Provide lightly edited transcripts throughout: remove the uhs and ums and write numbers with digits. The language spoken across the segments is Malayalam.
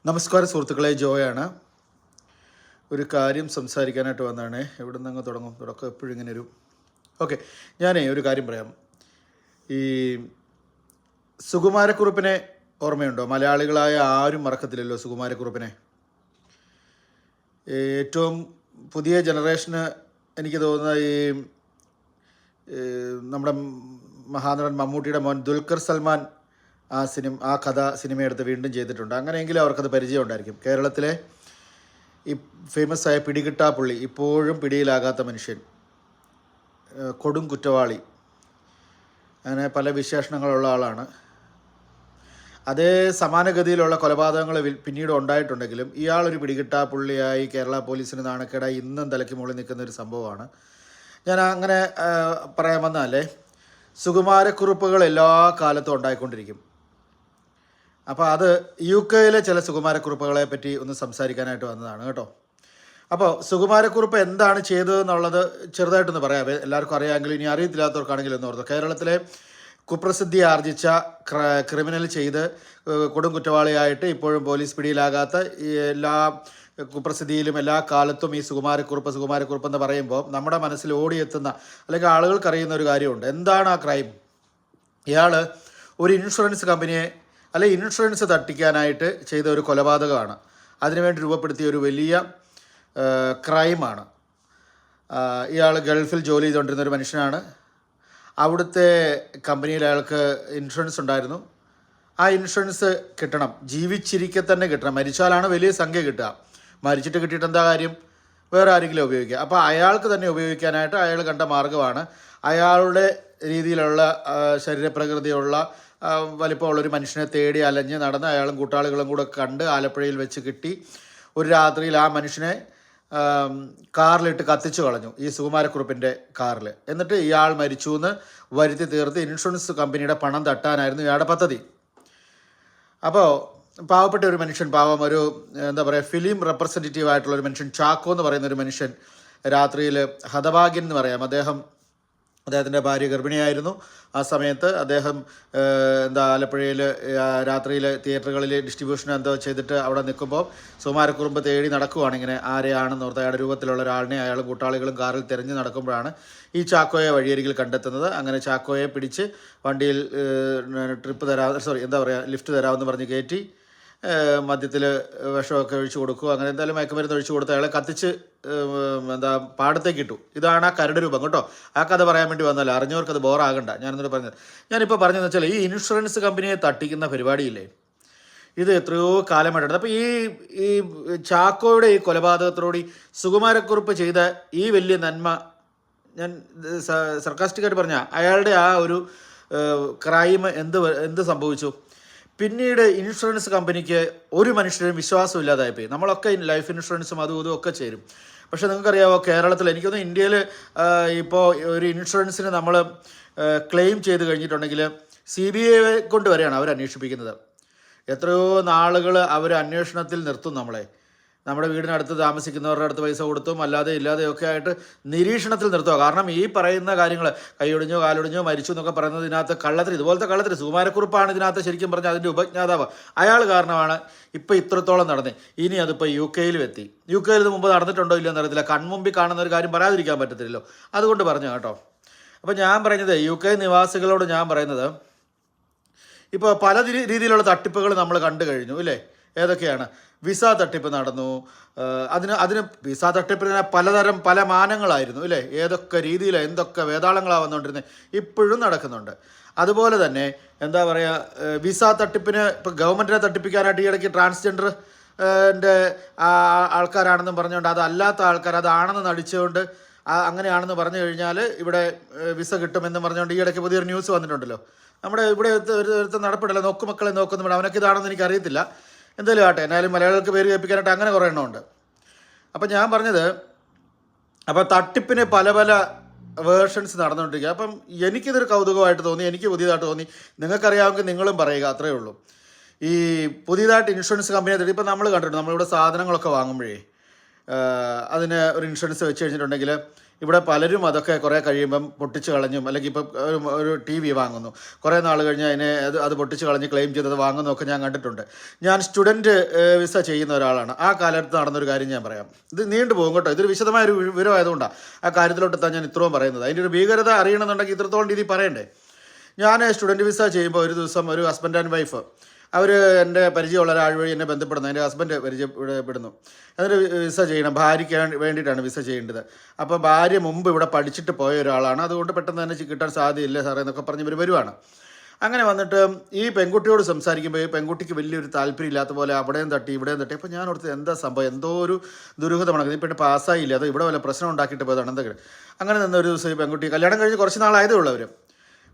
നമസ്കാരം സുഹൃത്തുക്കളെ, ജോയാണ്. ഒരു കാര്യം സംസാരിക്കാനായിട്ട് വന്നതാണ്. എവിടെ നിന്ന് അങ്ങ് തുടക്കം എപ്പോഴും ഇങ്ങനെ ഓക്കെ. ഞാനേ ഒരു കാര്യം പറയാം. ഈ സുകുമാരക്കുറുപ്പിനെ ഓർമ്മയുണ്ടോ? മലയാളികളായ ആരും മറക്കത്തില്ലല്ലോ സുകുമാരക്കുറുപ്പിനെ. ഏറ്റവും പുതിയ ജനറേഷന് എനിക്ക് തോന്നുന്ന ഈ നമ്മുടെ മഹാനടൻ മമ്മൂട്ടിയുടെ മോൻ ദുൽഖർ സൽമാൻ ആ കഥ സിനിമയെടുത്ത് വീണ്ടും ചെയ്തിട്ടുണ്ട്. അങ്ങനെയെങ്കിലും അവർക്കത് പരിചയം ഉണ്ടായിരിക്കും. കേരളത്തിലെ ഈ ഫേമസ് ആയ പിടികിട്ടാപ്പുള്ളി, ഇപ്പോഴും പിടിയിലാകാത്ത മനുഷ്യൻ, കൊടും കുറ്റവാളി, അങ്ങനെ പല വിശേഷണങ്ങളുള്ള ആളാണ്. അതേ സമാനഗതിയിലുള്ള കൊലപാതകങ്ങൾ പിന്നീട് ഉണ്ടായിട്ടുണ്ടെങ്കിലും ഇയാളൊരു പിടികിട്ടാപ്പുള്ളിയായി കേരള പോലീസിന് നാണക്കേടായി ഇന്നും തലയ്ക്ക് മുകളിൽ നിൽക്കുന്ന ഒരു സംഭവമാണ്. ഞാൻ അങ്ങനെ പറയാൻ വന്നാലേ, സുകുമാരക്കുറുപ്പുകൾ എല്ലാ കാലത്തും ഉണ്ടായിക്കൊണ്ടിരിക്കും. അപ്പോൾ അത് UK ചില സുകുമാരക്കുറുപ്പുകളെ പറ്റി ഒന്ന് സംസാരിക്കാനായിട്ട് വന്നതാണ് കേട്ടോ. അപ്പോൾ സുകുമാരക്കുറുപ്പ് എന്താണ് ചെയ്തതെന്നുള്ളത് ചെറുതായിട്ടൊന്ന് പറയാം. എല്ലാവർക്കും അറിയാമെങ്കിലും ഇനി അറിയത്തില്ലാത്തവർക്കാണെങ്കിലും എന്ന് ഓർത്തു. കേരളത്തിലെ കുപ്രസിദ്ധി ആർജിച്ച ക്രിമിനൽ ചെയ്ത് കൊടും കുറ്റവാളിയായിട്ട് ഇപ്പോഴും പോലീസ് പിടിയിലാകാത്ത എല്ലാ കുപ്രസിദ്ധിയിലും എല്ലാ കാലത്തും ഈ സുകുമാരക്കുറുപ്പ് എന്ന് പറയുമ്പോൾ നമ്മുടെ മനസ്സിൽ ഓടിയെത്തുന്ന അല്ലെങ്കിൽ ആളുകൾക്കറിയുന്ന ഒരു കാര്യമുണ്ട്. എന്താണ് ആ ക്രൈം? ഇയാൾ ഒരു ഇൻഷുറൻസ് കമ്പനിയെ ഇൻഷുറൻസ് തട്ടിക്കാനായിട്ട് ചെയ്ത ഒരു കൊലപാതകമാണ്. അതിനുവേണ്ടി രൂപപ്പെടുത്തിയ ഒരു വലിയ ക്രൈമാണ്. ഇയാൾ ഗൾഫിൽ ജോലി ചെയ്തുകൊണ്ടിരുന്ന ഒരു മനുഷ്യനാണ്. അവിടുത്തെ കമ്പനിയിൽ അയാൾക്ക് ഇൻഷുറൻസ് ഉണ്ടായിരുന്നു. ആ ഇൻഷുറൻസ് കിട്ടണം, ജീവിച്ചിരിക്കെ തന്നെ കിട്ടണം. മരിച്ചാലാണ് വലിയ സംഖ്യ കിട്ടുക. മരിച്ചിട്ട് കിട്ടിയിട്ട് എന്താ കാര്യം? വേറെ ആരെങ്കിലും ഉപയോഗിക്കുക. അപ്പോൾ അയാൾക്ക് തന്നെ ഉപയോഗിക്കാനായിട്ട് അയാൾ കണ്ട മാർഗ്ഗമാണ് അയാളുടെ രീതിയിലുള്ള ശരീരപ്രകൃതിയുള്ള വലിപ്പമുള്ളൊരു മനുഷ്യനെ തേടി അലഞ്ഞ് നടന്ന് അയാളും കൂട്ടാളികളും കൂടെ കണ്ട് ആലപ്പുഴയിൽ വെച്ച് കിട്ടി. ഒരു രാത്രിയിൽ ആ മനുഷ്യനെ കാറിലിട്ട് കത്തിച്ചു കളഞ്ഞു, ഈ സുകുമാരക്കുറുപ്പിൻ്റെ കാറിൽ. എന്നിട്ട് ഇയാൾ മരിച്ചു എന്ന് വരുത്തി തീർത്ത് ഇൻഷുറൻസ് കമ്പനിയുടെ പണം തട്ടാനായിരുന്നു ഇയാളുടെ പദ്ധതി. അപ്പോൾ പാവപ്പെട്ട ഒരു മനുഷ്യൻ, ഒരു എന്താ പറയുക, ഫിലിം റെപ്രസെൻറ്റേറ്റീവ് ആയിട്ടുള്ളൊരു മനുഷ്യൻ, ചാക്കോ എന്ന് പറയുന്ന ഒരു മനുഷ്യൻ, രാത്രിയിൽ ഹതഭാഗ്യൻ എന്ന് പറയാം, അദ്ദേഹത്തിൻ്റെ ഭാര്യ ഗർഭിണിയായിരുന്നു. ആ സമയത്ത് അദ്ദേഹം ആലപ്പുഴയിൽ രാത്രിയിൽ തിയേറ്ററുകളിൽ ഡിസ്ട്രിബ്യൂഷൻ എന്തോ ചെയ്തിട്ട് അവിടെ നിൽക്കുമ്പോൾ സുകുമാരക്കുറുപ്പ് തേടി നടക്കുവാണ്. ഇങ്ങനെ ആരെയാണെന്ന് ഓർത്ത് അയാളുടെ രൂപത്തിലുള്ള ഒരാളിനെ അയാളും കൂട്ടാളികളും കാറിൽ തിരഞ്ഞ് നടക്കുമ്പോഴാണ് ഈ ചാക്കോയെ വഴിയരികിൽ കണ്ടെത്തുന്നത്. അങ്ങനെ ചാക്കോയെ പിടിച്ച് വണ്ടിയിൽ ലിഫ്റ്റ് തരാമെന്ന് പറഞ്ഞ് കയറ്റി മദ്യത്തിൽ വിഷമൊക്കെ ഒഴിച്ചു കൊടുക്കുക. അങ്ങനെ എന്തായാലും മയക്കുമരുന്ന് ഒഴിച്ചു കൊടുത്ത് അയാളെ കത്തിച്ച് പാടത്തേക്ക് ഇട്ടു. ഇതാണ് ആ കരട് രൂപം കേട്ടോ. ആ കഥ പറയാൻ വേണ്ടി വന്നല്ലോ, അറിഞ്ഞവർക്കത് ബോറാകണ്ട. ഞാനിന്നോട് പറഞ്ഞത്, ഞാനിപ്പോൾ പറഞ്ഞതെന്ന് വെച്ചാൽ ഈ ഇൻഷുറൻസ് കമ്പനിയെ തട്ടിക്കുന്ന പരിപാടിയില്ലേ, ഇത് എത്രയോ കാലമായിട്ടുണ്ട്. അപ്പോൾ ഈ ചാക്കോയുടെ ഈ കൊലപാതകത്തോടുകൂടി സുകുമാരക്കുറുപ്പ് ചെയ്ത ഈ വലിയ നന്മ, ഞാൻ സർക്കാസ്റ്റിക്കായിട്ട് പറഞ്ഞ അയാളുടെ ആ ഒരു ക്രൈം എന്ത് സംഭവിച്ചു? പിന്നീട് ഇൻഷുറൻസ് കമ്പനിക്ക് ഒരു മനുഷ്യരും വിശ്വാസമില്ലാതായിപ്പോയി. നമ്മളൊക്കെ ലൈഫ് ഇൻഷുറൻസും അതും ഒക്കെ ചേരും. പക്ഷേ നിങ്ങൾക്കറിയാമോ, കേരളത്തിൽ, എനിക്കൊന്ന് ഇന്ത്യയിൽ ഇപ്പോൾ ഒരു ഇൻഷുറൻസിന് നമ്മൾ ക്ലെയിം ചെയ്ത് കഴിഞ്ഞിട്ടുണ്ടെങ്കിൽ CBI കൊണ്ട് വരെയാണ് അവർ അന്വേഷിപ്പിക്കുന്നത്. എത്രയോ നാളുകൾ അവർ അന്വേഷണത്തിൽ നിർത്തും നമ്മളെ. നമ്മുടെ വീടിനടുത്ത് താമസിക്കുന്നവരുടെ അടുത്ത് പൈസ കൊടുത്തും അല്ലാതെ ഇല്ലാതെയൊക്കെ ആയിട്ട് നിരീക്ഷണത്തിൽ നിർത്തുക. കാരണം ഈ പറയുന്ന കാര്യങ്ങൾ, കൈയൊടിഞ്ഞോ കാലൊടിഞ്ഞോ മരിച്ചു എന്നൊക്കെ പറയുന്നതിനകത്ത് കള്ളത്തിന്, ഇതുപോലത്തെ കള്ളത്തിന് സുകുമാരക്കുറുപ്പാണ് ഇതിനകത്ത് ശരിക്കും പറഞ്ഞാൽ അതിൻ്റെ ഉപജ്ഞാതാവ്. അയാൾ കാരണമാണ് ഇപ്പോൾ ഇത്രത്തോളം നടന്നത്. ഇനി അതിപ്പോൾ UK എത്തി. UK ഇത് മുമ്പ് നടന്നിട്ടുണ്ടോ ഇല്ലയോ എന്നറിയത്തില്ല. കൺമുമ്പിൽ കാണുന്ന ഒരു കാര്യം പറയാതിരിക്കാൻ പറ്റത്തില്ലല്ലോ, അതുകൊണ്ട് പറഞ്ഞു കേട്ടോ. അപ്പോൾ ഞാൻ പറയുന്നത്, UK നിവാസികളോട് ഞാൻ പറയുന്നത്, ഇപ്പോൾ പല രീതിയിലുള്ള തട്ടിപ്പുകൾ നമ്മൾ കണ്ടു കഴിഞ്ഞു ഇല്ലേ? ഏതൊക്കെയാണ്? വിസ തട്ടിപ്പ് നടന്നു. അതിന് വിസ തട്ടിപ്പിന് പല മാനങ്ങളായിരുന്നു ഇല്ലേ? ഏതൊക്കെ രീതിയിൽ എന്തൊക്കെ വേതാളങ്ങളാണ് വന്നുകൊണ്ടിരുന്നത്, ഇപ്പോഴും നടക്കുന്നുണ്ട്. അതുപോലെ തന്നെ വിസ തട്ടിപ്പിന് ഇപ്പോൾ ഗവൺമെൻറ്റിനെ തട്ടിപ്പിക്കാനായിട്ട് ഈ ഇടയ്ക്ക് ട്രാൻസ്ജെൻഡർ ആൾക്കാരാണെന്നും പറഞ്ഞുകൊണ്ട് അതല്ലാത്ത ആൾക്കാർ അതാണെന്ന് നടിച്ചുകൊണ്ട് അങ്ങനെയാണെന്ന് പറഞ്ഞു കഴിഞ്ഞാൽ ഇവിടെ വിസ കിട്ടുമെന്ന് പറഞ്ഞുകൊണ്ട് ഈ ഇടയ്ക്ക് പുതിയൊരു ന്യൂസ് വന്നിട്ടുണ്ടല്ലോ. നമ്മുടെ ഇവിടെ ഒരു നടപ്പിടല്ലോ, നോക്കുമക്കളെ നോക്കുന്നുണ്ട്. അവനൊക്കെ ഇതാണെന്ന് എനിക്കറിയത്തില്ല. എന്തായാലും ആട്ടെ, എന്നാലും മലയാളികൾക്ക് പേര് കേൾപ്പിക്കാനായിട്ട് അങ്ങനെ കുറേ എണ്ണമുണ്ട്. അപ്പം ഞാൻ പറഞ്ഞത്, അപ്പം തട്ടിപ്പിന് പല വേർഷൻസ് നടന്നുകൊണ്ടിരിക്കുക. അപ്പം എനിക്കിതൊരു കൗതുകമായിട്ട് തോന്നി, എനിക്ക് പുതിയതായിട്ട് തോന്നി. നിങ്ങൾക്കറിയാമെങ്കിൽ നിങ്ങളും പറയുക, അത്രയേ ഉള്ളൂ. ഈ പുതിയതായിട്ട് ഇൻഷുറൻസ് കമ്പനിയെ തട്ടി ഇപ്പം നമ്മൾ കണ്ടിട്ടുണ്ട്. നമ്മളിവിടെ സാധനങ്ങളൊക്കെ വാങ്ങുമ്പോഴേ അതിന് ഒരു ഇൻഷുറൻസ് വെച്ച് കഴിഞ്ഞിട്ടുണ്ടെങ്കിൽ ഇവിടെ പലരും അതൊക്കെ കുറേ കഴിയുമ്പം പൊട്ടിച്ച് കളഞ്ഞും, അല്ലെങ്കിൽ ഇപ്പം ഒരു ടി വി വാങ്ങുന്നു, കുറേ നാൾ കഴിഞ്ഞ് അത് പൊട്ടിച്ച് കളഞ്ഞ് ക്ലെയിം ചെയ്തത് വാങ്ങുന്നതൊക്കെ ഞാൻ കണ്ടിട്ടുണ്ട്. ഞാൻ സ്റ്റുഡൻറ്റ് വിസ ചെയ്യുന്ന ഒരാളാണ്. ആ കാലത്ത് നടന്നൊരു കാര്യം ഞാൻ പറയാം. ഇത് നീണ്ടു പോകും കേട്ടോ, ഇതൊരു വിശദമായൊരു വിവരമായതുകൊണ്ടാണ് ആ കാര്യത്തിലോട്ടെത്താൻ ഞാൻ ഇത്രയും പറയുന്നത്. അതിൻ്റെ ഒരു ഭീകരത അറിയണമെന്നുണ്ടെങ്കിൽ ഇത്രത്തോളം രീതി പറയണ്ടേ. ഞാൻ സ്റ്റുഡൻറ്റ് വിസ ചെയ്യുമ്പോൾ ഒരു ദിവസം ഒരു ഹസ്ബൻഡ് ആൻഡ് വൈഫ് അവർ എൻ്റെ പരിചയമുള്ള ഒരാൾ വഴി എന്നെ ബന്ധപ്പെടുന്നു. എൻ്റെ ഹസ്ബൻഡ് പരിചയപ്പെടുന്നു. അതിന് വിസ ചെയ്യണം, ഭാര്യയ്ക്ക് വേണ്ടിയിട്ടാണ് വിസ ചെയ്യേണ്ടത്. അപ്പോൾ ഭാര്യ മുമ്പ് ഇവിടെ പഠിച്ചിട്ട് പോയ ഒരാളാണ്, അതുകൊണ്ട് പെട്ടെന്ന് തന്നെ കിട്ടാൻ സാധ്യതയില്ല സാറേ എന്നൊക്കെ പറഞ്ഞ് ഇവർ വരുവാണ്. അങ്ങനെ വന്നിട്ട് ഈ പെൺകുട്ടിയോട് സംസാരിക്കുമ്പോൾ ഈ പെൺകുട്ടിക്ക് വലിയൊരു താല്പര്യമില്ലാത്ത പോലെ അവിടെയും തട്ടി ഇവിടെയും തട്ടി. അപ്പോൾ ഞാൻ ഓർത്ത് എന്താ സംഭവം, എന്തോ ഒരു ദുരൂഹത മണക്കുന്നത്. ഈ പെണ്ണ് പാസ്സായില്ല, അതോ ഇവിടെ വല്ല പ്രശ്നം ഉണ്ടാക്കിയിട്ട് പോയതാണ് എന്തെങ്കിലും. അങ്ങനെ നിന്ന് ഒരു ദിവസം ഈ പെൺകുട്ടി കല്യാണം കഴിഞ്ഞ് കുറച്ച് നാളായതേ ഉള്ളൂ.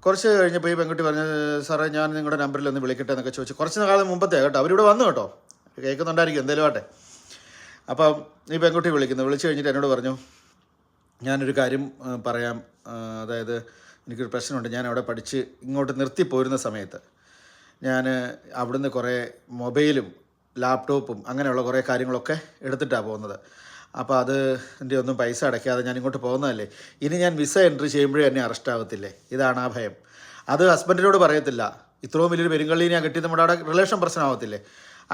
കുറച്ച് കഴിഞ്ഞപ്പോൾ ഈ പെൺകുട്ടി പറഞ്ഞു, സാറേ ഞാൻ നിങ്ങളുടെ നമ്പറിൽ ഒന്ന് വിളിക്കട്ടെ എന്നൊക്കെ ചോദിച്ചു. കുറച്ച് കാലം മുമ്പത്തെ കേട്ടോ, അവരിവിടെ വന്നു കേട്ടോ, കേൾക്കുന്നുണ്ടായിരിക്കും എന്തേലും ആട്ടെ. അപ്പം ഈ പെൺകുട്ടി വിളിച്ചു കഴിഞ്ഞിട്ട് എന്നോട് പറഞ്ഞു, ഞാനൊരു കാര്യം പറയാം, അതായത് എനിക്കൊരു പ്രശ്നമുണ്ട്. ഞാൻ അവിടെ പഠിച്ച് ഇങ്ങോട്ട് നിർത്തിപ്പോരുന്ന സമയത്ത് ഞാൻ അവിടുന്ന് കുറേ മൊബൈലും ലാപ്ടോപ്പും അങ്ങനെയുള്ള കുറേ കാര്യങ്ങളൊക്കെ എടുത്തിട്ടാണ് പോകുന്നത്. അപ്പോൾ അതിൻ്റെ ഒന്നും പൈസ അടയ്ക്കാതെ ഞാൻ ഇങ്ങോട്ട് പോകുന്നതല്ലേ, ഇനി ഞാൻ വിസ എൻട്രി ചെയ്യുമ്പോഴേ എന്നെ അറസ്റ്റ് ആകത്തില്ലേ, ഇതാണ് ആ ഭയം. അത് ഹസ്ബൻഡിനോട് പറയത്തില്ല, ഇത്രയും വലിയൊരു പെരുങ്കള്ളി ഞാൻ കിട്ടി നമ്മുടെ അവിടെ റിലേഷൻ പ്രശ്നമാകത്തില്ലേ,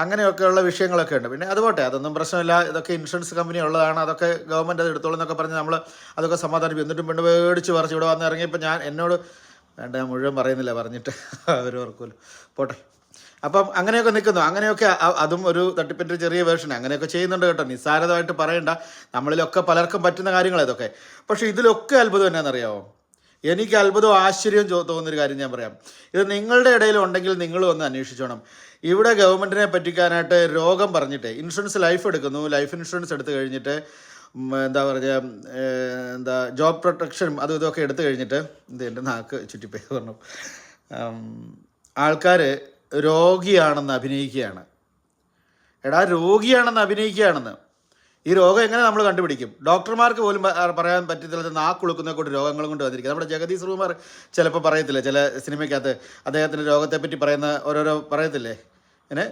അങ്ങനെയൊക്കെയുള്ള വിഷയങ്ങളൊക്കെ ഉണ്ട്. പിന്നെ അതുപോട്ടെ, അതൊന്നും പ്രശ്നമില്ല, ഇതൊക്കെ ഇൻഷുറൻസ് കമ്പനി ഉള്ളതാണ്, അതൊക്കെ ഗവൺമെൻറ് അത് എടുത്തോളൂ എന്നൊക്കെ പറഞ്ഞ് നമ്മൾ അതൊക്കെ സമാധാനിപ്പിക്കും. എന്നിട്ടും പെണ്ണ് മേടിച്ച് പറിച്ച് ഇവിടെ വന്ന് ഇറങ്ങിയപ്പോൾ എന്നോട് വേണ്ട, ഞാൻ മുഴുവൻ പറയുന്നില്ല, പറഞ്ഞിട്ട് അവർ ഓർക്കുമല്ലോ, പോട്ടെ. അപ്പം അങ്ങനെയൊക്കെ നിൽക്കുന്നു. അങ്ങനെയൊക്കെ അതും ഒരു തട്ടിപ്പിൻ്റെ ചെറിയ വേർഷൻ അങ്ങനെയൊക്കെ ചെയ്യുന്നുണ്ട് കേട്ടോ, നിസ്സാരമായിട്ട് പറയണ്ട. നമ്മളിലൊക്കെ പലർക്കും പറ്റുന്ന കാര്യങ്ങൾ ഇതൊക്കെ. പക്ഷേ ഇതിലൊക്കെ അത്ഭുതം എന്നാണെന്നറിയാമോ? എനിക്ക് അത്ഭുതവും ആശ്ചര്യം തോന്നുന്നൊരു കാര്യം ഞാൻ പറയാം. ഇത് നിങ്ങളുടെ ഇടയിൽ ഉണ്ടെങ്കിൽ നിങ്ങളും ഒന്ന് അന്വേഷിച്ചോണം. ഇവിടെ ഗവൺമെൻറ്റിനെ പറ്റിക്കാനായിട്ട് രോഗം പറഞ്ഞിട്ട് ഇൻഷുറൻസ് ലൈഫ് എടുക്കുന്നു, ലൈഫ് ഇൻഷുറൻസ് എടുത്തു കഴിഞ്ഞിട്ട് ജോബ് പ്രൊട്ടക്ഷനും അതും ഇതൊക്കെ എടുത്തു കഴിഞ്ഞിട്ട് എൻ്റെ നാക്ക് ചുറ്റിപ്പോയി പറഞ്ഞു, ആൾക്കാർ രോഗിയാണെന്ന് അഭിനയിക്കുകയാണ്. എടാ, രോഗിയാണെന്ന് അഭിനയിക്കുകയാണെന്ന്. ഈ രോഗം എങ്ങനെ നമ്മൾ കണ്ടുപിടിക്കും? ഡോക്ടർമാർക്ക് പോലും പറയാൻ പറ്റത്തില്ല, നാക്കുളുക്കുന്ന കൊണ്ട് രോഗങ്ങളും കൊണ്ട് വന്നിരിക്കും. നമ്മുടെ ജഗദീഷ് ശ്രീകുമാർ ചിലപ്പോൾ പറയത്തില്ല, ചില സിനിമയ്ക്കകത്ത് അദ്ദേഹത്തിൻ്റെ രോഗത്തെപ്പറ്റി പറയുന്ന ഓരോരോ പറയത്തില്ലേ, ഇങ്ങനെ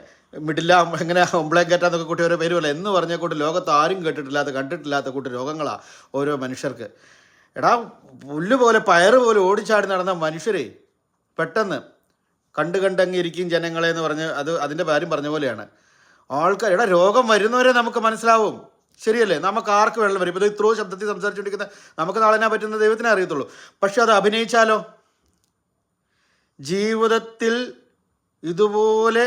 മിഡില്ല എങ്ങനെ ഒംബ്ലേക്കറ്റാന്നൊക്കെ കൂട്ടി ഓരോ പേരുമല്ല എന്ന് പറഞ്ഞ കൂട്ട് ലോകത്ത് ആരും കണ്ടിട്ടില്ലാത്ത കൂട്ട് രോഗങ്ങളാണ് ഓരോ മനുഷ്യർക്ക്. എടാ, പുല്ല് പോലെ പയറ് പോലെ ഓടിച്ചാടി നടന്ന മനുഷ്യരെ പെട്ടെന്ന് കണ്ടങ്ങിരിക്കും ജനങ്ങളെ എന്ന് പറഞ്ഞ് അതിൻ്റെ കാര്യം പറഞ്ഞ പോലെയാണ് ആൾക്കാർ. എടാ, രോഗം വരുന്നവരെ നമുക്ക് മനസ്സിലാവും, ശരിയല്ലേ? നമുക്ക് ആർക്ക് വെള്ളം വരും? ഇപ്പോൾ ഇത്രയോ ശബ്ദത്തിൽ സംസാരിച്ചുകൊണ്ടിരിക്കുന്ന നമുക്ക് നാളെ എന്നാ പറ്റുന്ന ദൈവത്തിനെ അറിയത്തുള്ളൂ. പക്ഷെ അത് അഭിനയിച്ചാലോ? ജീവിതത്തിൽ ഇതുപോലെ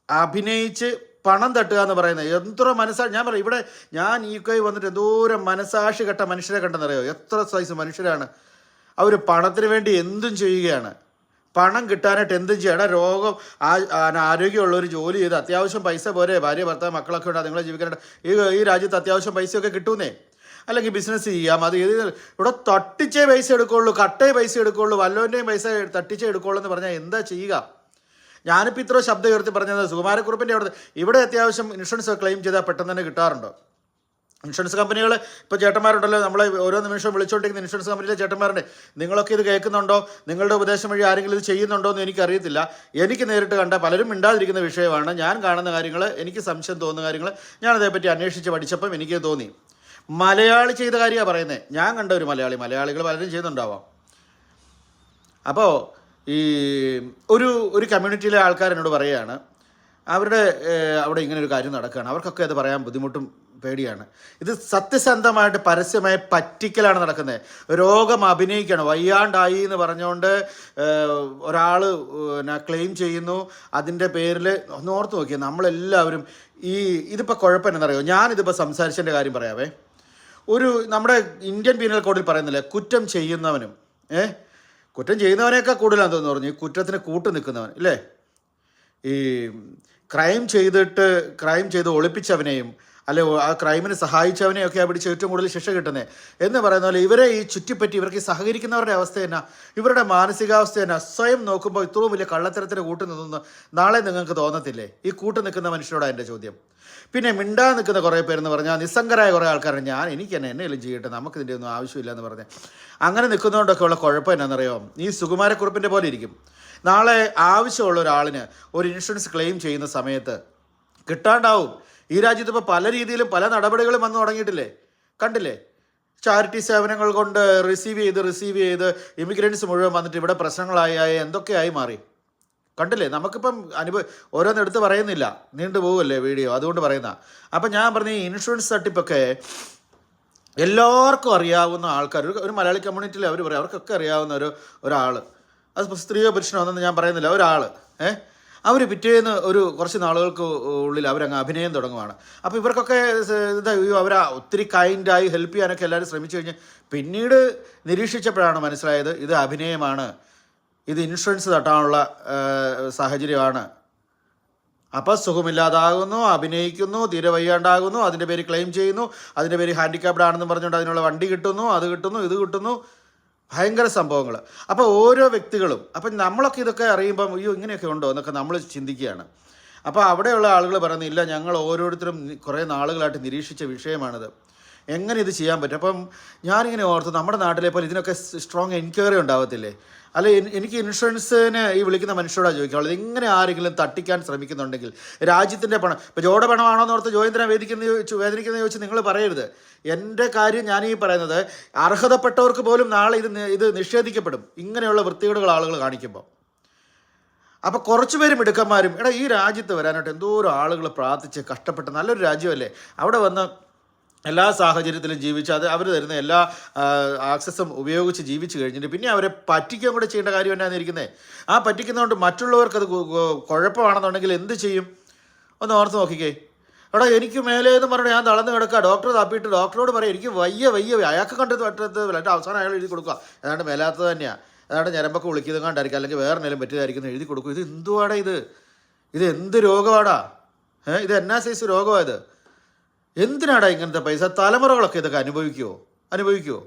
അഭിനയിച്ച് പണം തട്ടുക എന്ന് പറയുന്നത് എത്ര ഞാൻ പറയാം, ഇവിടെ ഞാൻ ഈ വന്നിട്ട് എന്തോരം മനസാക്ഷി കെട്ട മനുഷ്യരെ കണ്ടെന്നറിയോ? എത്ര സൈസ് മനുഷ്യരാണ്. അവർ പണത്തിന് വേണ്ടി എന്തും ചെയ്യുകയാണ്, പണം കിട്ടാനായിട്ട് എന്തും ചെയ്യണം. രോഗം ആരോഗ്യമുള്ള ഒരു ജോലി ചെയ്ത് അത്യാവശ്യം പൈസ പോരെ, ഭാര്യ ഭർത്താവ് മക്കളൊക്കെ ഉണ്ട്, നിങ്ങളെ ജീവിക്കാനായിട്ട് ഈ രാജ്യത്ത് അത്യാവശ്യം പൈസയൊക്കെ കിട്ടുന്നേ. അല്ലെങ്കിൽ ബിസിനസ് ചെയ്യാം, അത് ഇവിടെ തട്ടിച്ചേ പൈസ എടുക്കുകയുള്ളൂ, കട്ടേ പൈസ എടുക്കുകയുള്ളൂ, വല്ലവൻ്റെയും പൈസ തട്ടിച്ചേ എടുക്കുകയുള്ളൂ എന്ന് പറഞ്ഞാൽ എന്താ ചെയ്യുക? ഞാനിപ്പോൾ ഇത്ര ശബ്ദം ഉയർത്തി പറഞ്ഞത് സുകുമാരക്കുറുപ്പിൻ്റെ ഇവിടെ അത്യാവശ്യം ഇൻഷുറൻസ് ക്ലെയിം ചെയ്താൽ പെട്ടെന്ന് തന്നെ കിട്ടാറുണ്ടോ? ഇൻഷുറൻസ് കമ്പനികൾ ഇപ്പോൾ ചേട്ടന്മാരുണ്ടല്ലോ, നമ്മളെ ഓരോ നിമിഷം വിളിച്ചുകൊണ്ടിരിക്കുന്ന ഇൻഷുറൻസ് കമ്പനിയിലെ ചേട്ടന്മാരുണ്ട്. നിങ്ങളൊക്കെ ഇത് കേൾക്കുന്നുണ്ടോ? നിങ്ങളുടെ ഉപദേശം വഴി ആരെങ്കിലും ഇത് ചെയ്യുന്നുണ്ടോ എന്ന് എനിക്കറിയത്തില്ല. എനിക്ക് നേരിട്ട് കണ്ട പലരും മിണ്ടാതിരിക്കുന്ന വിഷയമാണ്. ഞാൻ കാണുന്ന കാര്യങ്ങൾ, എനിക്ക് സംശയം തോന്നുന്ന കാര്യങ്ങൾ ഞാനതേപ്പറ്റി അന്വേഷിച്ച് പഠിച്ചപ്പം എനിക്ക് തോന്നി. മലയാളി ചെയ്ത കാര്യമാണ് പറയുന്നത്. ഞാൻ കണ്ട ഒരു മലയാളികൾ പലരും ചെയ്യുന്നുണ്ടാവാം. അപ്പോൾ ഈ ഒരു കമ്മ്യൂണിറ്റിയിലെ ആൾക്കാരെന്നോട് പറയുകയാണ്, അവിടെ ഇങ്ങനെ ഒരു കാര്യം നടക്കുകയാണ്, അവർക്കൊക്കെ അത് പറയാൻ ബുദ്ധിമുട്ടും പേടിയാണ്. ഇത് സത്യസന്ധമായിട്ട് പരസ്യമായ പറ്റിക്കലാണ് നടക്കുന്നത്. രോഗം അഭിനയിക്കണം, വയ്യാണ്ടായി എന്ന് പറഞ്ഞുകൊണ്ട് ഒരാൾ ക്ലെയിം ചെയ്യുന്നു. അതിൻ്റെ പേരിൽ ഒന്ന് ഓർത്ത് നോക്കിയാൽ നമ്മളെല്ലാവരും ഇതിപ്പോൾ കുഴപ്പം എന്നറിയോ? ഞാനിതിപ്പോൾ സംസാരിച്ചതിൻ്റെ കാര്യം പറയാവേ. നമ്മുടെ ഇന്ത്യൻ പീനൽ കോഡിൽ പറയുന്നില്ലേ, കുറ്റം ചെയ്യുന്നവനും കുറ്റം ചെയ്യുന്നവനെയൊക്കെ കൂടുതലാണെന്ന് തോന്നുന്നു പറഞ്ഞു, ഈ കുറ്റത്തിന് കൂട്ടു നിൽക്കുന്നവൻ ഇല്ലേ, ഈ ക്രൈം ചെയ്ത് ഒളിപ്പിച്ചവനെയും അല്ലെ ആ ക്രൈമിന് സഹായിച്ചവനെയൊക്കെ പിടിച്ച് ഏറ്റവും കൂടുതൽ ശിക്ഷ കിട്ടുന്നത് എന്ന് പറയുന്ന പോലെ ഇവരെ ഈ ചുറ്റിപ്പറ്റി ഇവർക്ക് സഹകരിക്കുന്നവരുടെ അവസ്ഥ തന്നെ, ഇവരുടെ മാനസികാവസ്ഥ തന്നെ. സ്വയം നോക്കുമ്പോൾ ഇത്രയും വലിയ കള്ളത്തരത്തിന് കൂട്ടു നിന്നു നാളെ നിങ്ങൾക്ക് തോന്നത്തില്ലേ? ഈ കൂട്ടു നിൽക്കുന്ന മനുഷ്യരോടാണ് എൻ്റെ ചോദ്യം. പിന്നെ മിണ്ടാ നിൽക്കുന്ന കുറേ പേരെന്ന് പറഞ്ഞാൽ നിസ്സംഗരായ കുറേ ആൾക്കാരാണ്, എനിക്ക് എന്നെങ്കിലും ചെയ്യട്ടെ, നമുക്കിതിൻ്റെ ഒന്നും ആവശ്യമില്ല എന്ന് പറഞ്ഞ് അങ്ങനെ നിൽക്കുന്നതുകൊണ്ടൊക്കെ ഉള്ള കുഴപ്പം എന്നാണെന്നറിയോ? ഈ സുകുമാരക്കുറുപ്പിൻ്റെ പോലെ ഇരിക്കും. നാളെ ആവശ്യമുള്ള ഒരാളിന് ഒരു ഇൻഷുറൻസ് ക്ലെയിം ചെയ്യുന്ന സമയത്ത് കിട്ടാണ്ടാവും. ഈ രാജ്യത്ത് ഇപ്പോൾ പല രീതിയിലും പല നടപടികളും വന്നു തുടങ്ങിയിട്ടില്ലേ, കണ്ടില്ലേ? ചാരിറ്റി സേവനങ്ങൾ കൊണ്ട് റിസീവ് ചെയ്ത് ഇമിഗ്രൻസ് മുഴുവൻ വന്നിട്ട് ഇവിടെ പ്രശ്നങ്ങളായി എന്തൊക്കെയായി മാറി. കണ്ടില്ലേ? നമുക്കിപ്പം ഓരോന്ന് എടുത്ത് പറയുന്നില്ല, നീണ്ടു പോകുമല്ലേ വീഡിയോ, അതുകൊണ്ട് പറയുന്ന. അപ്പം ഞാൻ പറഞ്ഞ ഈ ഇൻഷുറൻസ് തട്ടിപ്പൊക്കെ എല്ലാവർക്കും അറിയാവുന്ന ആൾക്കാർ, ഒരു മലയാളി കമ്മ്യൂണിറ്റിയിൽ അവർ പറയും അവർക്കൊക്കെ അറിയാവുന്ന ഒരാൾ, അത് സ്ത്രീയോ പുരുഷനോ ഒന്നും ഞാൻ പറയുന്നില്ല, ഒരാൾ അവർ പിറ്റേന്ന് കുറച്ച് നാളുകൾക്ക് ഉള്ളിൽ അവരങ്ങ് അഭിനയം തുടങ്ങുവാണ്. അപ്പോൾ ഇവർക്കൊക്കെ അവർ ഒത്തിരി കൈൻഡായി ഹെൽപ്പ് ചെയ്യാനൊക്കെ എല്ലാവരും ശ്രമിച്ചു കഴിഞ്ഞ് പിന്നീട് നിരീക്ഷിച്ചപ്പോഴാണ് മനസ്സിലായത് ഇത് അഭിനയമാണ്, ഇത് ഇൻഷുറൻസ് തട്ടാനുള്ള സാഹചര്യമാണ്. അപ്പോൾ സുഖമില്ലാതാകുന്നു, അഭിനയിക്കുന്നു, തീരെ വയ്യാണ്ടാകുന്നു, അതിൻ്റെ പേര് ക്ലെയിം ചെയ്യുന്നു, അതിൻ്റെ പേര് ഹാൻഡിക്യാപ്ഡ് ആണെന്ന് പറഞ്ഞുകൊണ്ട് അതിനുള്ള വണ്ടി കിട്ടുന്നു, അത് കിട്ടുന്നു, ഇത് കിട്ടുന്നു, ഭയങ്കര സംഭവങ്ങൾ. അപ്പോൾ ഓരോ വ്യക്തികളും, അപ്പം നമ്മളൊക്കെ ഇതൊക്കെ അറിയുമ്പം അയ്യോ ഇങ്ങനെയൊക്കെ ഉണ്ടോ എന്നൊക്കെ നമ്മൾ ചിന്തിക്കുകയാണ്. അപ്പോൾ അവിടെയുള്ള ആളുകൾ പറയുന്നില്ല, ഞങ്ങൾ ഓരോരുത്തരും കുറേ നാളുകളായിട്ട് നിരീക്ഷിച്ച വിഷയമാണിത്, എങ്ങനെ ഇത് ചെയ്യാൻ പറ്റും. അപ്പം ഞാനിങ്ങനെ ഓർത്തു, നമ്മുടെ നാട്ടിലെ പോലെ ഇതിനൊക്കെ സ്ട്രോങ് എൻക്വയറി ഉണ്ടാവത്തില്ലേ? അല്ല, എനിക്ക് ഇൻഷുറൻസിന് ഈ വിളിക്കുന്ന മനുഷ്യരോടാണ് ചോദിക്കാനുള്ളത്, ഇങ്ങനെ ആരെങ്കിലും തട്ടിക്കാൻ ശ്രമിക്കുന്നുണ്ടെങ്കിൽ രാജ്യത്തിൻ്റെ പണം, ഇപ്പോൾ ജോയുടെ പണമാണോ എന്ന് ഓർത്ത് ജോയിന്ദ്രനെ വേദനിക്കുന്ന ചോദിച്ച് നിങ്ങൾ പറയരുത്. എൻ്റെ കാര്യം ഞാനീ പറയുന്നത്, അർഹതപ്പെട്ടവർക്ക് പോലും നാളെ ഇത് നിഷേധിക്കപ്പെടും ഇങ്ങനെയുള്ള വൃത്തികേടുകൾ ആളുകൾ കാണിക്കുമ്പോൾ. അപ്പോൾ കുറച്ച് പേര് മിടുക്കന്മാരും ഈ രാജ്യത്ത് വരാനായിട്ട് എന്തോരം ആളുകൾ പ്രാർത്ഥിച്ച് കഷ്ടപ്പെട്ട്, നല്ലൊരു രാജ്യമല്ലേ, അവിടെ വന്ന് എല്ലാ സാഹചര്യത്തിലും ജീവിച്ച് അവർ തരുന്ന എല്ലാ ആക്സസും ഉപയോഗിച്ച് ജീവിച്ച് കഴിഞ്ഞിട്ട് പിന്നെ അവരെ പറ്റിക്കുകയും കൂടെ ചെയ്യേണ്ട കാര്യം എന്നാണ് ഇരിക്കുന്നത്. ആ പറ്റിക്കുന്നതുകൊണ്ട് മറ്റുള്ളവർക്കത് കുഴപ്പമാണെന്നുണ്ടെങ്കിൽ എന്ത് ചെയ്യും? ഒന്ന് ഓർത്ത് നോക്കിക്കേ. എനിക്ക് മേലെ എന്ന് പറഞ്ഞാൽ ഞാൻ തളർന്ന് കിടക്കുക, ഡോക്ടർ തപ്പിയിട്ട് ഡോക്ടറോട് പറയാം എനിക്ക് വയ്യ, അയാൾക്ക് കണ്ടത് പറ്റത്തല്ല, എന്നിട്ട് അവസാനം അയാൾ എഴുതി കൊടുക്കുക ഏതാണ്ട് മേലാത്തത് തന്നെയാണ്, ഏതാണ്ട് ഞരമ്പൊക്കെ വിളിക്കുന്നത് കണ്ടായിരിക്കും, അല്ലെങ്കിൽ വേറെ എന്തെങ്കിലും പറ്റിയതായിരിക്കും എഴുതി കൊടുക്കും. ഇത് എന്തുവാടാ ഇത് എന്ത് രോഗമാടാ? ഇത് എന്നാ സൈസ് രോഗമാണ് ഇത്? എന്തിനാടാ ഇങ്ങനത്തെ പൈസ? തലമുറകളൊക്കെ ഇതൊക്കെ അനുഭവിക്കുമോ?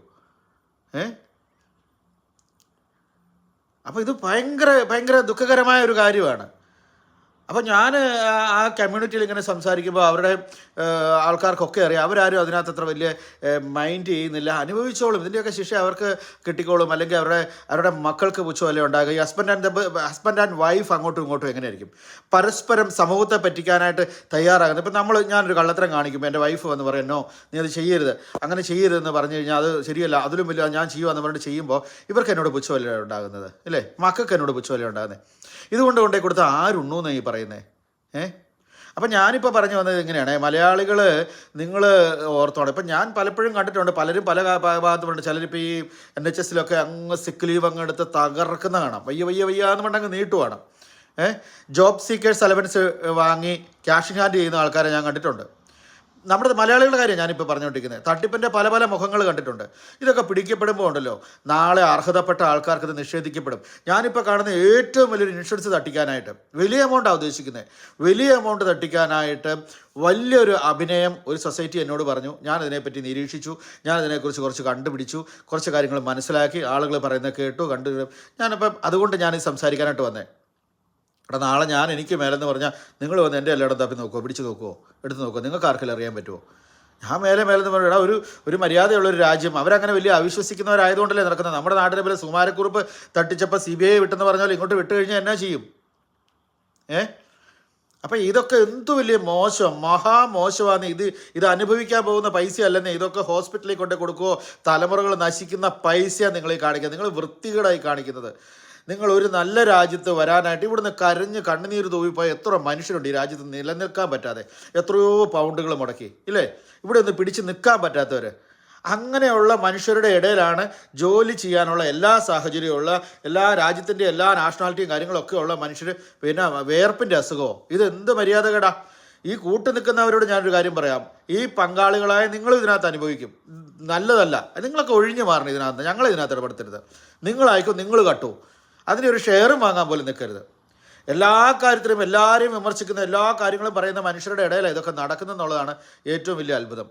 അപ്പോൾ ഇത് ഭയങ്കര ദുഃഖകരമായ ഒരു കാര്യമാണ്. അപ്പോൾ ഞാൻ ആ കമ്മ്യൂണിറ്റിയിൽ ഇങ്ങനെ സംസാരിക്കുമ്പോൾ അവരുടെ ആൾക്കാർക്കൊക്കെ അറിയാം, അവരാരും അതിനകത്ത് അത്ര വലിയ മൈൻഡ് ചെയ്യുന്നില്ല, അനുഭവിച്ചോളും, ഇതിൻ്റെയൊക്കെ ശിക്ഷ അവർക്ക് കിട്ടിക്കോളും, അല്ലെങ്കിൽ അവരുടെ മക്കൾക്ക് പുച്ഛമല്ലേ ഉണ്ടാകുക. ഈ ഹസ്ബൻഡ് ആൻഡ് വൈഫ് അങ്ങോട്ടും ഇങ്ങോട്ടും എങ്ങനെയായിരിക്കും പരസ്പരം സമൂഹത്തെ പറ്റിക്കാനായിട്ട് തയ്യാറാകുന്നത്. ഇപ്പം ഞാനൊരു കള്ളത്തരം കാണിക്കുമ്പോൾ എൻ്റെ വൈഫ് വന്ന് പറയുന്നോ നീ അത് ചെയ്യരുത്, അങ്ങനെ ചെയ്യരുതെന്ന് പറഞ്ഞു കഴിഞ്ഞാൽ അത് ശരിയല്ല, അതിലും വലിയ ഞാൻ ചെയ്യുമെന്ന് പറഞ്ഞിട്ട് ചെയ്യുമ്പോൾ ഇവർക്ക് എന്നോട് പുച്ഛമല്ലേ ഉണ്ടാകുന്നത്, ഇല്ലേ? മക്കൾക്ക് എന്നോട് പുച്ഛമല്ലേ ഉണ്ടാകുന്നത്. ഇതുകൊണ്ട് കൊണ്ടേ കൊടുത്ത ആരുണ്ണൂന്ന് ഈ പറയുന്നത്. അപ്പം ഞാനിപ്പോൾ പറഞ്ഞു വന്നത് എങ്ങനെയാണ്, മലയാളികൾ നിങ്ങൾ ഓർത്തോണം. ഇപ്പം ഞാൻ പലപ്പോഴും കണ്ടിട്ടുണ്ട്, പലരും പല ഭാഗത്തുമുണ്ട്, ചിലരിപ്പോൾ ഈ NHS അങ്ങ് സിക്ക് ലീവ് അങ്ങ് എടുത്ത് തകർക്കുന്ന കാണാം, വയ്യ എന്ന് പറഞ്ഞാൽ അങ്ങ് നീട്ടുവാണ്. ജോബ് സീക്കേഴ്സ് അലവൻസ് വാങ്ങി ക്യാഷ് ഇൻ ഹാൻഡ് ചെയ്യുന്ന ആൾക്കാരെ ഞാൻ കണ്ടിട്ടുണ്ട്. നമ്മുടെ മലയാളികളുടെ കാര്യം ഞാനിപ്പോൾ പറഞ്ഞുകൊണ്ടിരിക്കുന്നത്. തട്ടിപ്പിൻ്റെ പല മുഖങ്ങൾ കണ്ടിട്ടുണ്ട്. ഇതൊക്കെ പിടിക്കപ്പെടുമ്പോൾ ഉണ്ടല്ലോ, നാളെ അർഹതപ്പെട്ട ആൾക്കാർക്ക് ഇത് നിഷേധിക്കപ്പെടും. ഞാനിപ്പോൾ കാണുന്ന ഏറ്റവും വലിയൊരു ഇൻഷുറൻസ് തട്ടിക്കാനായിട്ട് വലിയ എമൗണ്ടാണ് ഉദ്ദേശിക്കുന്നത്, വലിയ എമൗണ്ട് തട്ടിക്കാനായിട്ട് വലിയൊരു അഭിനയം ഒരു സൊസൈറ്റി എന്നോട് പറഞ്ഞു. ഞാനതിനെപ്പറ്റി നിരീക്ഷിച്ചു, ഞാനതിനെക്കുറിച്ച് കുറച്ച് കണ്ടുപിടിച്ചു, കുറച്ച് കാര്യങ്ങൾ മനസ്സിലാക്കി, ആളുകൾ പറയുന്നത് കേട്ടു, ഞാനിപ്പം അതുകൊണ്ട് ഞാനിത് സംസാരിക്കാനായിട്ട് വന്നേ. നാളെ എനിക്ക് മേലെന്ന് പറഞ്ഞാൽ നിങ്ങൾ വന്ന് എൻ്റെ എല്ലായിടം തപ്പി നോക്കുമോ, പിടിച്ച് നോക്കുമോ, എടുത്ത് നോക്കുമോ, നിങ്ങൾക്ക് ആർക്കെല്ലാം അറിയാൻ പറ്റുമോ? ഞാൻ മേലെന്ന് പറഞ്ഞാൽ ഒരു മര്യാദയുള്ളൊരു രാജ്യം, അവരങ്ങനെ വലിയ അവിശ്വസിക്കുന്നവരായതുകൊണ്ടല്ലേ നടക്കുന്നത്. നമ്മുടെ നാട്ടിലെ പോലെ സുകുമാരക്കുറുപ്പ് തട്ടിച്ചപ്പോൾ CBI വിട്ടെന്ന് പറഞ്ഞാൽ ഇങ്ങോട്ട് വിട്ട് കഴിഞ്ഞാൽ എന്നാ ചെയ്യും? അപ്പം ഇതൊക്കെ എന്തു വലിയ മഹാമോശമാണ്. ഇത് അനുഭവിക്കാൻ പോകുന്ന പൈസ അല്ലെന്നേ, ഇതൊക്കെ ഹോസ്പിറ്റലിൽ കൊണ്ട് കൊടുക്കുമോ, തലമുറകൾ നശിക്കുന്ന പൈസയാണ് നിങ്ങൾ ഈ കാണിക്കുന്നത്, നിങ്ങൾ വൃത്തികേടായി കാണിക്കുന്നത്. നിങ്ങൾ ഒരു നല്ല രാജ്യത്ത് വരാനായിട്ട് ഇവിടുന്ന് കരഞ്ഞ് കണ്ണുനീര് തൂവിപ്പോയ എത്ര മനുഷ്യരുണ്ട് ഈ രാജ്യത്ത് നിലനിൽക്കാൻ പറ്റാതെ, എത്രയോ പൗണ്ടുകൾ മുടക്കി, ഇല്ലേ? ഇവിടെ ഒന്ന് പിടിച്ച് നിൽക്കാൻ പറ്റാത്തവർ. അങ്ങനെയുള്ള മനുഷ്യരുടെ ഇടയിലാണ് ജോലി ചെയ്യാനുള്ള എല്ലാ സാഹചര്യമുള്ള എല്ലാ രാജ്യത്തിൻ്റെ എല്ലാ നാഷണാലിറ്റിയും കാര്യങ്ങളൊക്കെ ഉള്ള മനുഷ്യർ പിന്നെ വേർപ്പിൻ്റെ അസുഖമോ? ഇതെന്ത് മര്യാദകേടാ? ഈ കൂട്ടു നിൽക്കുന്നവരോട് ഞാനൊരു കാര്യം പറയാം, ഈ പങ്കാളികളായ നിങ്ങളും ഇതിനകത്ത് അനുഭവിക്കും. നല്ലതല്ല, നിങ്ങളൊക്കെ ഒഴിഞ്ഞു മാറണം ഇതിനകത്ത്, ഞങ്ങളിതിനകത്ത് ഇടപെടുത്തരുത്. നിങ്ങളായിക്കോ, നിങ്ങൾ കട്ടു, അതിനൊരു ഷെയറും വാങ്ങാൻ പോലും നിൽക്കരുത്. എല്ലാ കാര്യത്തിലും എല്ലാവരെയും വിമർശിക്കുന്ന എല്ലാ കാര്യങ്ങളും പറയുന്ന മനുഷ്യരുടെ ഇടയിലാണ് ഇതൊക്കെ നടക്കുന്നെന്നുള്ളതാണ് ഏറ്റവും വലിയ അത്ഭുതം.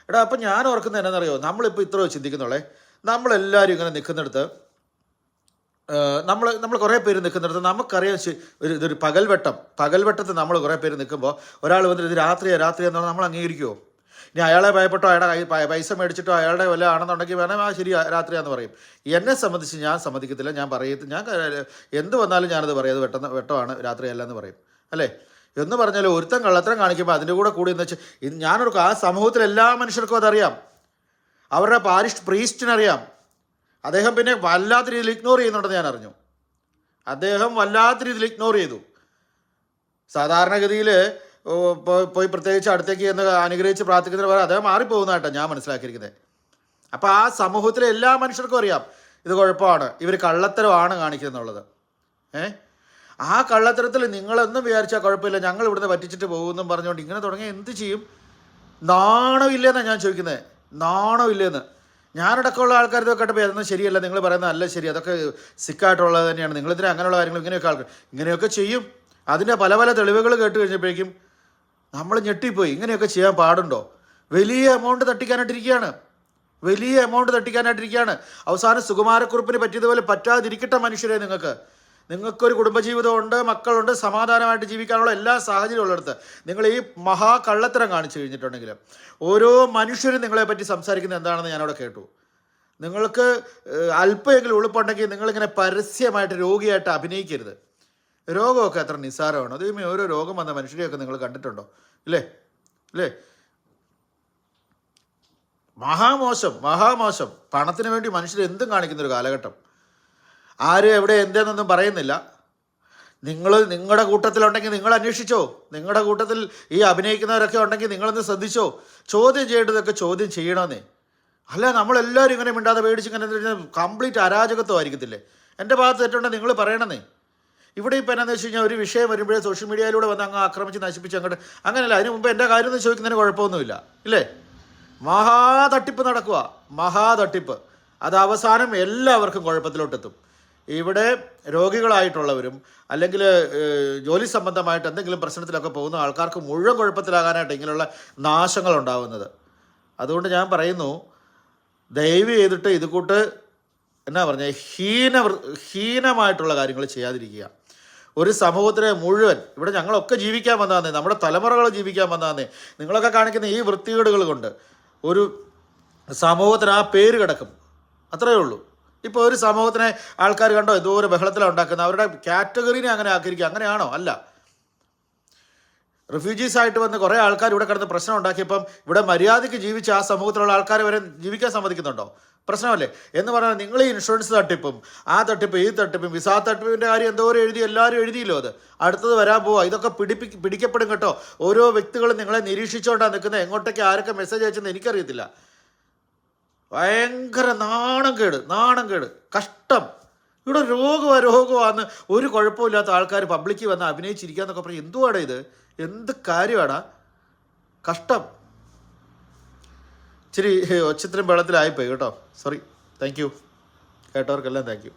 അപ്പം ഞാൻ ഓർക്കുന്നത് എന്നാണെന്നറിയോ, നമ്മളിപ്പോൾ ഇത്ര ചിന്തിക്കുന്നുള്ളേ, നമ്മളെല്ലാവരും ഇങ്ങനെ നിൽക്കുന്നിടത്ത്, നമ്മൾ കുറേ പേര് നിൽക്കുന്നിടത്ത് നമുക്കറിയാം ഇതൊരു പകൽവെട്ടത്ത് നമ്മൾ കുറേ പേര് നിൽക്കുമ്പോൾ ഒരാൾ വന്നിട്ട് ഇത് രാത്രിയാണെന്ന് നമ്മൾ അംഗീകരിക്കുമോ? ഇനി അയാളെ ഭയപ്പെട്ടോ അയാളുടെ പൈസ മേടിച്ചിട്ടോ അയാളുടെ വല്ല ആണെന്നുണ്ടെങ്കിൽ വേണം ശരി രാത്രിയാണെന്ന് പറയും. എന്നെ സംബന്ധിച്ച് ഞാൻ സമ്മതിക്കത്തില്ല, ഞാൻ എന്ത് വന്നാലും ഞാനത് പറയും, അത് വെട്ടമാണ്, രാത്രിയല്ല എന്ന് പറയും, അല്ലേ? എന്ന് പറഞ്ഞാൽ ഒരുത്തൻ കള്ളത്തരം കാണിക്കുമ്പോൾ അതിൻ്റെ കൂടി എന്ന് വെച്ചാൽ ഞാനൊരു ആ സമൂഹത്തിൽ എല്ലാ മനുഷ്യർക്കും അതറിയാം. അവരുടെ പാരിഷ് പ്രീസ്റ്റിനറിയാം. അദ്ദേഹം പിന്നെ വല്ലാത്ത രീതിയിൽ ഇഗ്നോർ ചെയ്യുന്നുണ്ടെന്ന് ഞാൻ അറിഞ്ഞു. അദ്ദേഹം വല്ലാത്ത രീതിയിൽ ഇഗ്നോർ ചെയ്തു. സാധാരണഗതിയിൽ പോയി പ്രത്യേകിച്ച് അടുത്തേക്ക് എന്ന് അനുഗ്രഹിച്ച് പ്രാർത്ഥിക്കുന്നതിന് പകരം അദ്ദേഹം മാറിപ്പോകുന്നതായിട്ടാണ് ഞാൻ മനസ്സിലാക്കിയിരിക്കുന്നത്. അപ്പോൾ ആ സമൂഹത്തിലെ എല്ലാ മനുഷ്യർക്കും അറിയാം ഇത് കുഴപ്പമാണ്, ഇവർ കള്ളത്തരമാണ് കാണിക്കുന്നുള്ളത്. ആ കള്ളത്തരത്തിൽ നിങ്ങളൊന്നും വിചാരിച്ചാൽ കുഴപ്പമില്ല, ഞങ്ങൾ ഇവിടുന്ന് പറ്റിച്ചിട്ട് പോകുമെന്നും പറഞ്ഞുകൊണ്ട് ഇങ്ങനെ തുടങ്ങിയാൽ എന്ത് ചെയ്യും? നാണമില്ലെന്നാണ് ഞാൻ ചോദിക്കുന്നത്, നാണമില്ലെന്ന്. ഞാനടക്കമുള്ള ആൾക്കാർ ഇതൊക്കെ കേട്ടപ്പോൾ അതൊന്നും ശരിയല്ല, നിങ്ങൾ പറയുന്നത് അല്ല ശരി, അതൊക്കെ സിക്കായിട്ടുള്ളത് തന്നെയാണ്, നിങ്ങളിതിന് അങ്ങനെയുള്ള കാര്യങ്ങൾ ഇങ്ങനെയൊക്കെ ആൾക്കാർ ഇങ്ങനെയൊക്കെ ചെയ്യും. അതിൻ്റെ പല പല തെളിവുകൾ കേട്ട് കഴിഞ്ഞപ്പോഴേക്കും നമ്മൾ ഞെട്ടിപ്പോയി. ഇങ്ങനെയൊക്കെ ചെയ്യാൻ പാടുണ്ടോ? വലിയ എമൗണ്ട് തട്ടിക്കാനായിട്ടിരിക്കുകയാണ്, വലിയ എമൗണ്ട് തട്ടിക്കാനായിട്ടിരിക്കുകയാണ്. അവസാനം സുകുമാരക്കുറുപ്പിന് പറ്റിയതുപോലെ പറ്റാതിരിക്കട്ടെ മനുഷ്യരെ. നിങ്ങൾക്കൊരു കുടുംബജീവിതമുണ്ട്, മക്കളുണ്ട്, സമാധാനമായിട്ട് ജീവിക്കാനുള്ള എല്ലാ സാഹചര്യം ഉള്ളിടത്ത് നിങ്ങൾ ഈ മഹാകള്ളത്തരം കാണിച്ചു കഴിഞ്ഞിട്ടുണ്ടെങ്കിൽ ഓരോ മനുഷ്യരും നിങ്ങളെപ്പറ്റി സംസാരിക്കുന്നത് എന്താണെന്ന് ഞാനവിടെ കേട്ടു. നിങ്ങൾക്ക് അല്പമെങ്കിലും ഉളുപ്പുണ്ടെങ്കിൽ നിങ്ങളിങ്ങനെ പരസ്യമായിട്ട് രോഗിയായിട്ട് അഭിനയിക്കരുത്. രോഗമൊക്കെ എത്ര നിസ്സാരമാണ്. അതേമേ ഓരോ രോഗം വന്ന മനുഷ്യരെയൊക്കെ നിങ്ങൾ കണ്ടിട്ടുണ്ടോ? ഇല്ലേ? മഹാമോശം. പണത്തിന് വേണ്ടി മനുഷ്യർ എന്തും കാണിക്കുന്നൊരു കാലഘട്ടം. ആരും എവിടെ എന്തെന്നൊന്നും പറയുന്നില്ല. നിങ്ങളുടെ കൂട്ടത്തിലുണ്ടെങ്കിൽ നിങ്ങൾ അന്വേഷിച്ചോ. നിങ്ങളുടെ കൂട്ടത്തിൽ ഈ അഭിനയിക്കുന്നവരൊക്കെ ഉണ്ടെങ്കിൽ നിങ്ങളൊന്ന് ശ്രദ്ധിച്ചോ. ചോദ്യം ചെയ്യേണ്ടതൊക്കെ ചോദ്യം ചെയ്യണമെന്നേ. അല്ല നമ്മളെല്ലാവരും ഇങ്ങനെ മിണ്ടാതെ പേടിച്ച് ഇങ്ങനെ കംപ്ലീറ്റ് അരാജകത്വമായിരിക്കത്തില്ലേ? എൻ്റെ ഭാഗത്ത് തെറ്റുണ്ടെങ്കിൽ നിങ്ങൾ പറയണമെന്നേ. ഇവിടെ ഇപ്പോൾ എന്നാന്ന് വെച്ച് കഴിഞ്ഞാൽ ഒരു വിഷയം വരുമ്പോഴേ സോഷ്യൽ മീഡിയയിലൂടെ വന്ന് അങ്ങ് ആക്രമിച്ച് നശിപ്പിച്ച് അങ്ങോട്ട് അങ്ങനെയല്ല. അതിന് മുമ്പ് എൻ്റെ കാര്യം ഒന്ന് ചോദിക്കുന്നതിന് കുഴപ്പമൊന്നുമില്ല, ഇല്ലേ? മഹാതട്ടിപ്പ് നടക്കുക, മഹാതട്ടിപ്പ്. അത് അവസാനം എല്ലാവർക്കും കുഴപ്പത്തിലോട്ടെത്തും. ഇവിടെ രോഗികളായിട്ടുള്ളവരും അല്ലെങ്കിൽ ജോലി സംബന്ധമായിട്ട് എന്തെങ്കിലും പ്രശ്നത്തിലൊക്കെ പോകുന്ന ആൾക്കാർക്ക് മുഴുവൻ കുഴപ്പത്തിലാകാനായിട്ട് ഇങ്ങനെയുള്ള നാശങ്ങൾ ഉണ്ടാകുന്നത്. അതുകൊണ്ട് ഞാൻ പറയുന്നു, ദയവ് ചെയ്തിട്ട് ഇത് കൂട്ട് എന്നാ പറഞ്ഞാൽ ഹീനമായിട്ടുള്ള കാര്യങ്ങൾ ചെയ്യാതിരിക്കുക. ഒരു സമൂഹത്തിനെ മുഴുവൻ ഇവിടെ ഞങ്ങളൊക്കെ ജീവിക്കാൻ വന്നതാന്നേ, നമ്മുടെ തലമുറകൾ ജീവിക്കാൻ വന്നതാന്നേ. നിങ്ങളൊക്കെ കാണിക്കുന്ന ഈ വൃത്തികേടുകൾ കൊണ്ട് ഒരു സമൂഹത്തിന് ആ പേര് കിടക്കും, അത്രയേ ഉള്ളൂ. ഇപ്പോൾ ഒരു സമൂഹത്തിനെ ആൾക്കാർ കണ്ടോ എന്തോരം ബഹളത്തിലാണ് ഉണ്ടാക്കുന്നത്, അവരുടെ കാറ്റഗറീനെ അങ്ങനെ ആക്കിയിരിക്കുക. അങ്ങനെയാണോ? അല്ല. റിഫ്യൂജീസായിട്ട് വന്ന് കുറേ ആൾക്കാർ ഇവിടെ കിടന്ന് പ്രശ്നം ഉണ്ടാക്കിയപ്പം ഇവിടെ മര്യാദയ്ക്ക് ജീവിച്ച് ആ സമൂഹത്തിലുള്ള ആൾക്കാർ വരെ ജീവിക്കാൻ സമ്മതിക്കുന്നുണ്ടോ? പ്രശ്നമല്ലേ എന്ന് പറഞ്ഞാൽ നിങ്ങൾ ഈ ഇൻഷുറൻസ് തട്ടിപ്പും ആ തട്ടിപ്പ് ഈ തട്ടിപ്പും വിസാ തട്ടിപ്പിൻ്റെ കാര്യം എന്തോരം എഴുതി, എല്ലാവരും എഴുതിയല്ലോ. അത് അടുത്തത് വരാൻ പോവുക. ഇതൊക്കെ പിടിക്കപ്പെടും കേട്ടോ. ഓരോ വ്യക്തികളും നിങ്ങളെ നിരീക്ഷിച്ചുകൊണ്ടാണ് നിൽക്കുന്നത്. എങ്ങോട്ടേക്ക് ആരൊക്കെ മെസ്സേജ് അയച്ചെന്ന് എനിക്കറിയത്തില്ല. ഭയങ്കര നാണം കേട്, കഷ്ടം. ഇവിടെ രോഗമാണെന്ന് ഒരു കുഴപ്പമില്ലാത്ത ആൾക്കാർ പബ്ലിക്കിൽ വന്ന് അഭിനയിച്ചിരിക്കുക എന്നൊക്കെ പറയും. എന്തുവാടാ ഇത്? എന്ത് കാര്യമാടാ? കഷ്ടം. ഇച്ചിരി ഒച്ചത്തിലും വെള്ളത്തിലായിപ്പോയി കേട്ടോ. സോറി. താങ്ക് യു കേട്ടവർക്കെല്ലാം താങ്ക് യു.